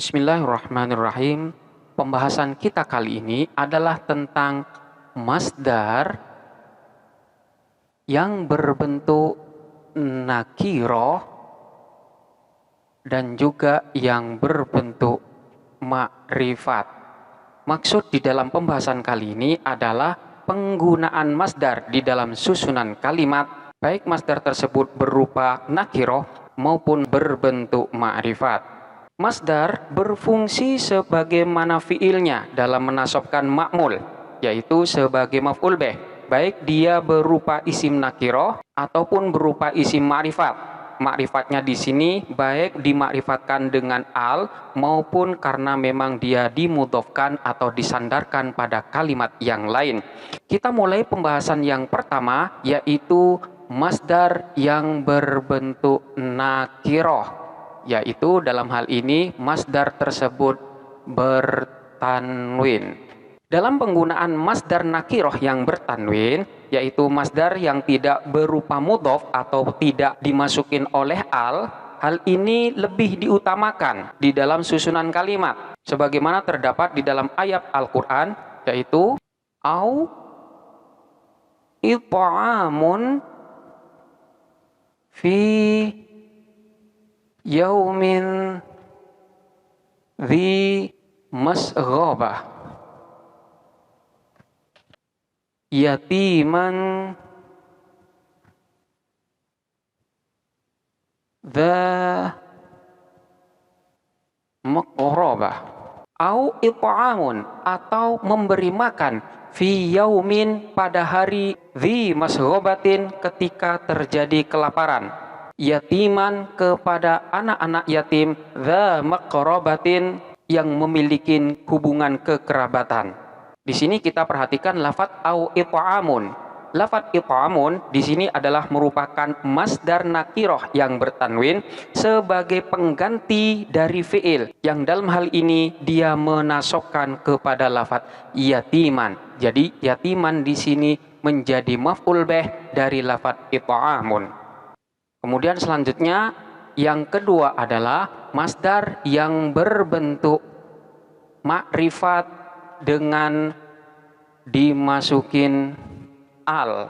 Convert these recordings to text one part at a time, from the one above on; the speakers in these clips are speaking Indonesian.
Bismillahirrahmanirrahim. Pembahasan kita kali ini adalah tentang masdar yang berbentuk nakiroh dan juga yang berbentuk makrifat. Maksud di dalam pembahasan kali ini adalah penggunaan masdar di dalam susunan kalimat, baik masdar tersebut berupa nakiroh maupun berbentuk makrifat. Masdar berfungsi sebagaimana fiilnya dalam menasobkan ma'mul, yaitu sebagai maf'ul bih, baik dia berupa isim nakiroh ataupun berupa isim ma'rifat. Ma'rifatnya di sini baik dimakrifatkan dengan al maupun karena memang dia dimudhofkan atau disandarkan pada kalimat yang lain. Kita mulai pembahasan yang pertama, yaitu masdar yang berbentuk nakiroh, yaitu dalam hal ini masdar tersebut bertanwin. Dalam penggunaan masdar nakiroh yang bertanwin, yaitu masdar yang tidak berupa mudhof atau tidak dimasukin oleh al, hal ini lebih diutamakan di dalam susunan kalimat, sebagaimana terdapat di dalam ayat Al-Quran, yaitu au it'amun fi yaumin dhi masghabah yatiman dha maqrabah. Au it'amun, atau memberi makan, fi yaumin, pada hari, dhi masghabatin, ketika terjadi kelaparan, yatiman, kepada anak-anak yatim, dha maqrabatin, yang memiliki hubungan kekerabatan. Di sini kita perhatikan lafadz au it'amun. Lafadz it'amun di sini adalah merupakan masdar nakiroh yang bertanwin sebagai pengganti dari fiil, yang dalam hal ini dia menasobkan kepada lafadz yatiman. Jadi yatiman di sini menjadi maf'ul bih dari lafadz it'amun. Kemudian selanjutnya yang kedua adalah masdar yang berbentuk makrifat dengan dimasukin al.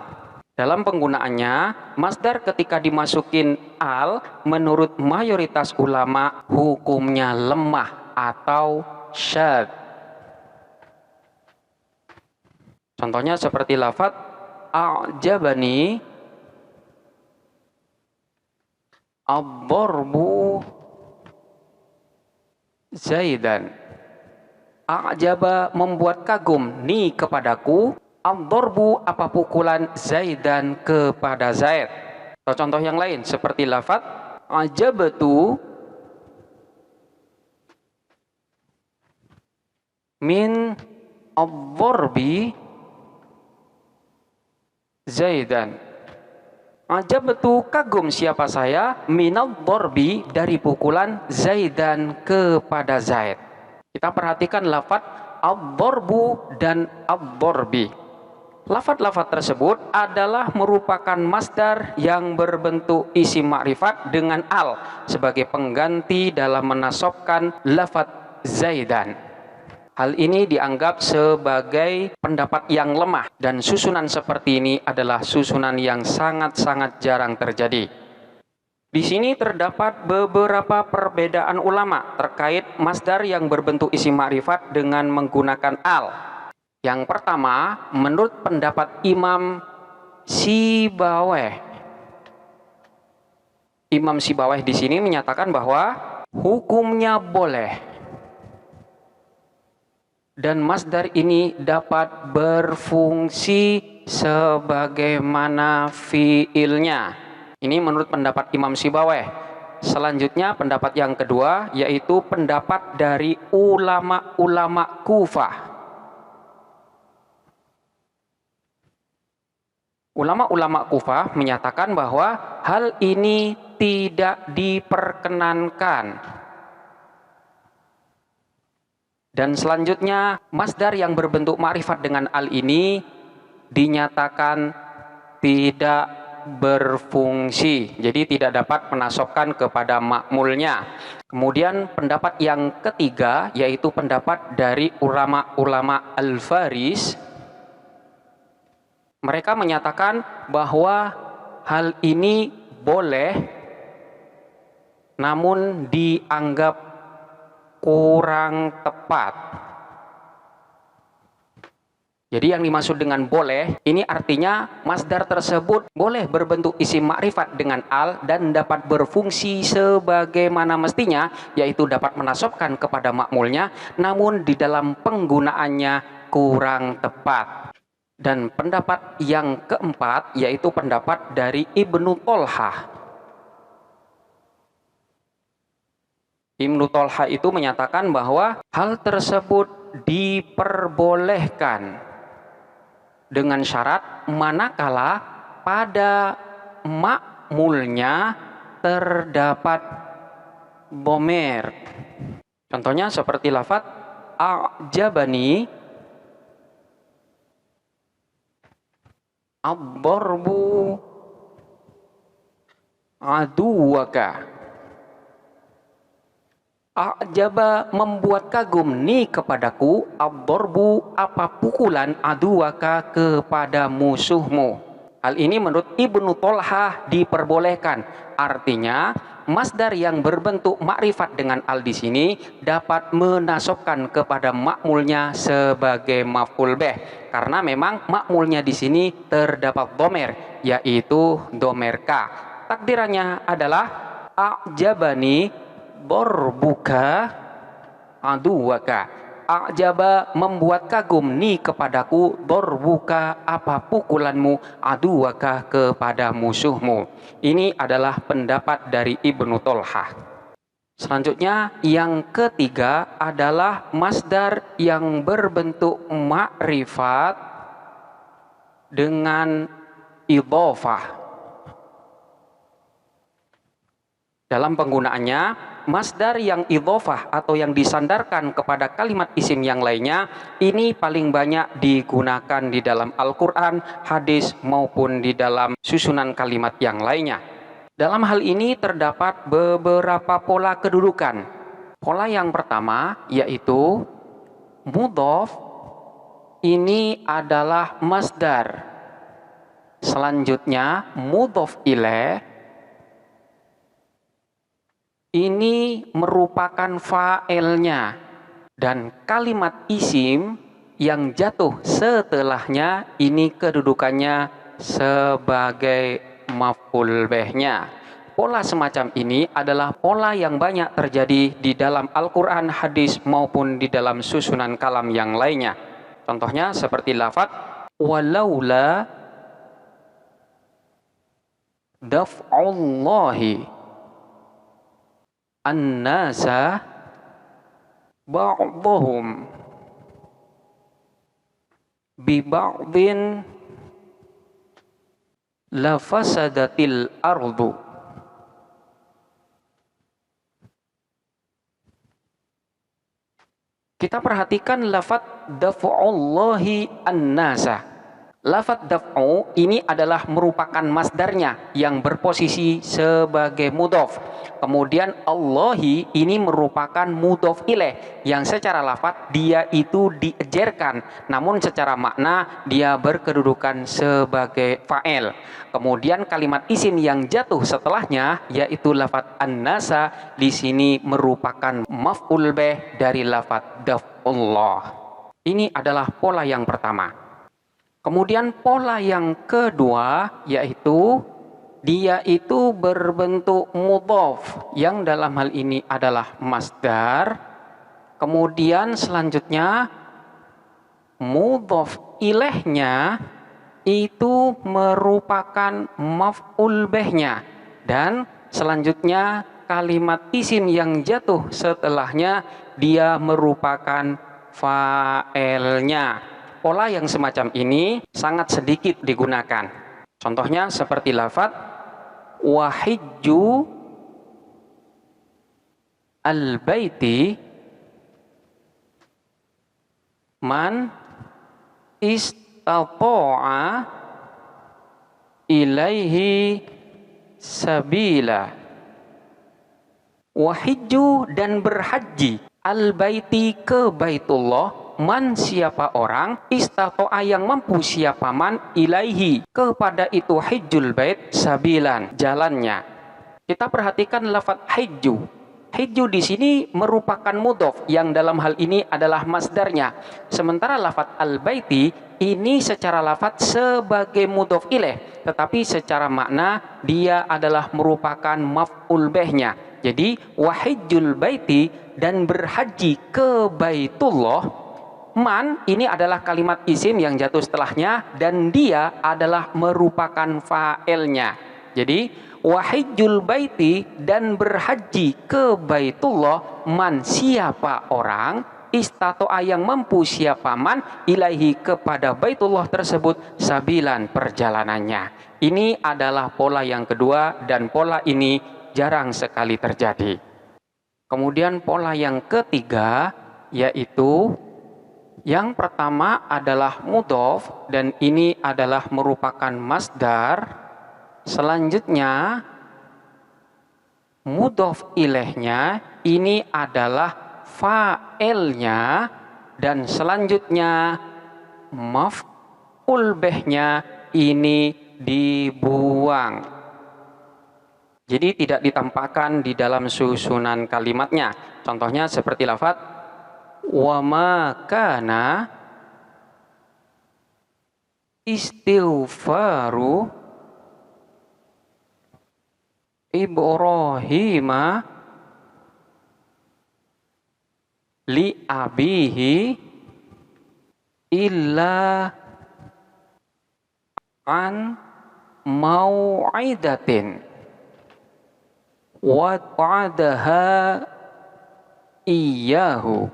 Dalam penggunaannya, masdar ketika dimasukin al menurut mayoritas ulama hukumnya lemah atau syadz. Contohnya seperti lafadz a'jabani ad-darbu Zaidan. A'jaba, membuat kagum, ni kepadaku, ad-darbu, apa pukulan, Zaidan, kepada Zaid. Atau contoh yang lain seperti lafadz ajabtu min ad-darbi Zaidan. Ajabtu, kagum siapa saya, minad darbi, dari pukulan, Zaidan, kepada Zaid. Kita perhatikan lafadz ad-darbu dan ad-darbi. Lafadz-lafadz tersebut adalah merupakan masdar yang berbentuk isim makrifat dengan al sebagai pengganti dalam menasobkan lafadz Zaidan. Hal ini dianggap sebagai pendapat yang lemah, dan susunan seperti ini adalah susunan yang sangat-sangat jarang terjadi. Di sini terdapat beberapa perbedaan ulama terkait masdar yang berbentuk isim makrifat dengan menggunakan al. Yang pertama, menurut pendapat Imam Sibawayh. Imam Sibawayh di sini menyatakan bahwa hukumnya boleh, dan masdar ini dapat berfungsi sebagaimana fiilnya. Ini menurut pendapat Imam Sibawayh. Selanjutnya pendapat yang kedua, yaitu pendapat dari ulama-ulama Kufah. Ulama-ulama Kufah menyatakan bahwa hal ini tidak diperkenankan. Dan selanjutnya masdar yang berbentuk ma'rifat dengan al ini dinyatakan tidak berfungsi, jadi tidak dapat menasobkan kepada makmulnya. Kemudian pendapat yang ketiga yaitu pendapat dari ulama-ulama Al-Faris. Mereka menyatakan bahwa hal ini boleh namun dianggap kurang tepat. Jadi yang dimaksud dengan boleh, ini artinya masdar tersebut boleh berbentuk isim ma'rifat dengan al dan dapat berfungsi sebagaimana mestinya, yaitu dapat menasobkan kepada makmulnya, namun di dalam penggunaannya kurang tepat. Dan pendapat yang keempat yaitu pendapat dari Ibnu Tolhah. Ibnu Tolhah itu menyatakan bahwa hal tersebut diperbolehkan dengan syarat manakala pada makmulnya terdapat dhamir. Contohnya seperti lafaz a'jabani, ad-darbu aduwaka. A'jaba membuat kagum ni kepadaku, ad-darbu apa pukulan, aduwaka kepada musuhmu. Hal ini menurut Ibnu Tolhah diperbolehkan. Artinya masdar yang berbentuk makrifat dengan al di sini dapat menasobkan kepada makmulnya sebagai maf'ul bih, karena memang makmulnya di sini terdapat dhamir, yaitu dhamir ka. Takdirannya adalah a'jabani darbuka aduwaka. A'jaba membuat kagum ni kepadaku, darbuka apa pukulanmu, aduwaka kepada musuhmu. Ini adalah pendapat dari Ibnu Tolhah. Selanjutnya yang ketiga adalah masdar yang berbentuk ma'rifat dengan idhofah. Dalam penggunaannya, masdar yang idhofah atau yang disandarkan kepada kalimat isim yang lainnya ini paling banyak digunakan di dalam Al-Quran, hadis maupun di dalam susunan kalimat yang lainnya. Dalam hal ini terdapat beberapa pola kedudukan. Pola yang pertama yaitu mudhof ini adalah masdar. Selanjutnya mudhof ilaih ini merupakan fa'ilnya, dan kalimat isim yang jatuh setelahnya ini kedudukannya sebagai maf'ul bihnya. Pola semacam ini adalah pola yang banyak terjadi di dalam Al-Quran, hadis maupun di dalam susunan kalam yang lainnya. Contohnya seperti lafaz walaula daf'ullahi an-nasa ba'dhum bi ba'dhin lafasadatil ardu. Kita perhatikan lafaz daf'ullahi an-nasa. Lafaz daf'u ini adalah merupakan masdarnya yang berposisi sebagai mudhof. Kemudian Allahi ini merupakan mudhof ilaih yang secara lafaz dia itu diejerkan, namun secara makna dia berkedudukan sebagai fa'il. Kemudian kalimat isim yang jatuh setelahnya yaitu lafaz an-nasa di sini merupakan maf'ul bih dari lafaz daf'ullah. Ini adalah pola yang pertama. Kemudian pola yang kedua yaitu dia itu berbentuk mudhof yang dalam hal ini adalah masdar. Kemudian selanjutnya mudhof ilaihnya itu merupakan maf'ul bihnya, dan selanjutnya kalimat isim yang jatuh setelahnya dia merupakan fa'ilnya. Pola yang semacam ini sangat sedikit digunakan. Contohnya seperti lafaz wahijju al-baiti man istata'a ilaihi sabila. Wahiju dan berhaji al-baiti ke Baitullah man siapa orang istato'a yang mampu siapa man ilaihi kepada itu hijjul bait sabilan jalannya. Kita perhatikan lafaz hijju. Hijju di sini merupakan mudhof yang dalam hal ini adalah masdarnya. Sementara lafaz al-baiti ini secara lafaz sebagai mudhof ilaih, tetapi secara makna dia adalah merupakan maf'ul bihnya. Jadi wahijjul baiti dan berhaji ke Baitullah, man ini adalah kalimat isim yang jatuh setelahnya dan dia adalah merupakan fa'ilnya. Jadi wahijjul baiti dan berhaji ke Baitullah man siapa orang istato'a yang mampu siapa man ilaihi kepada Baitullah tersebut sabilan perjalanannya. Ini adalah pola yang kedua dan pola ini jarang sekali terjadi. Kemudian pola yang ketiga yaitu yang pertama adalah mudhof dan ini adalah merupakan masdar. Selanjutnya mudhof ilaihnya ini adalah fa'ilnya dan selanjutnya maf'ul bihnya ini dibuang. Jadi tidak ditampakkan di dalam susunan kalimatnya. Contohnya seperti lafaz wa ma kana istighfaru Ibrahima li abihi illa an mau'idatin wa'adaha iyyahu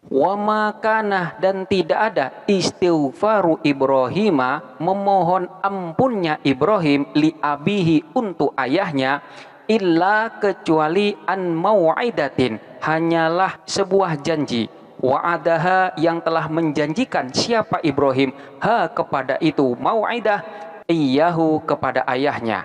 wa makanah dan tidak ada istighfaru Ibrahima memohon ampunnya Ibrahim li abihi untuk ayahnya illa kecuali an mau'idatin hanyalah sebuah janji wa'adaha yang telah menjanjikan siapa Ibrahim ha kepada itu mau'idah iyyahu kepada ayahnya.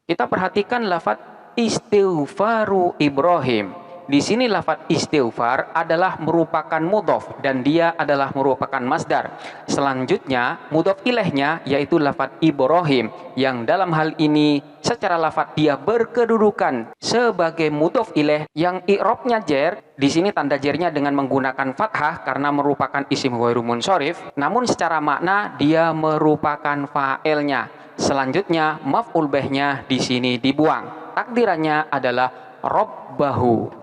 Kita perhatikan lafaz istighfaru Ibrahim. Di sini lafaz istighfar adalah merupakan mudhof dan dia adalah merupakan masdar. Selanjutnya mudhof ilaihnya yaitu lafaz Ibrahim yang dalam hal ini secara lafaz dia berkedudukan sebagai mudhof ilaih yang i'rabnya jar. Di sini tanda jarnya dengan menggunakan fathah karena merupakan isim ghairu munsharif, namun secara makna dia merupakan fa'ilnya. Selanjutnya maf'ul bihnya di sini dibuang. Takdirannya adalah Rabbahu.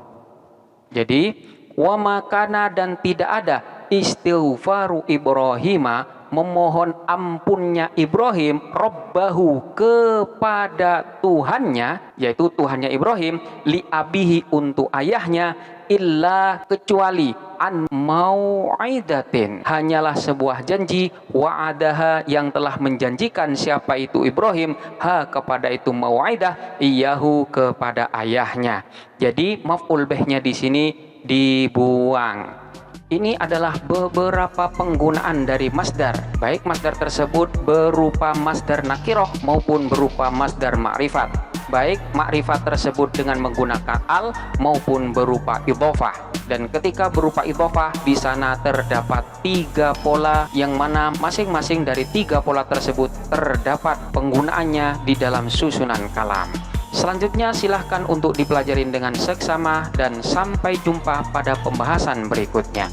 Jadi wa makana dan tidak ada istighfaru Ibrahima memohon ampunnya Ibrahim Rabbahu kepada Tuhannya yaitu Tuhannya Ibrahim li abihi untuk ayahnya illa kecuali an mau'idatin hanyalah sebuah janji wa'adaha yang telah menjanjikan siapa itu Ibrahim ha kepada itu mau'idah iyahu kepada ayahnya. Jadi maf'ul bihnya di sini dibuang. Ini adalah beberapa penggunaan dari masdar, baik masdar tersebut berupa masdar nakiroh maupun berupa masdar ma'rifat, baik ma'rifat tersebut dengan menggunakan al maupun berupa idhofah. Dan ketika berupa idhofah di sana terdapat 3 pola yang mana masing-masing dari 3 pola tersebut terdapat penggunaannya di dalam susunan kalam. Selanjutnya silahkan untuk dipelajarin dengan seksama dan sampai jumpa pada pembahasan berikutnya.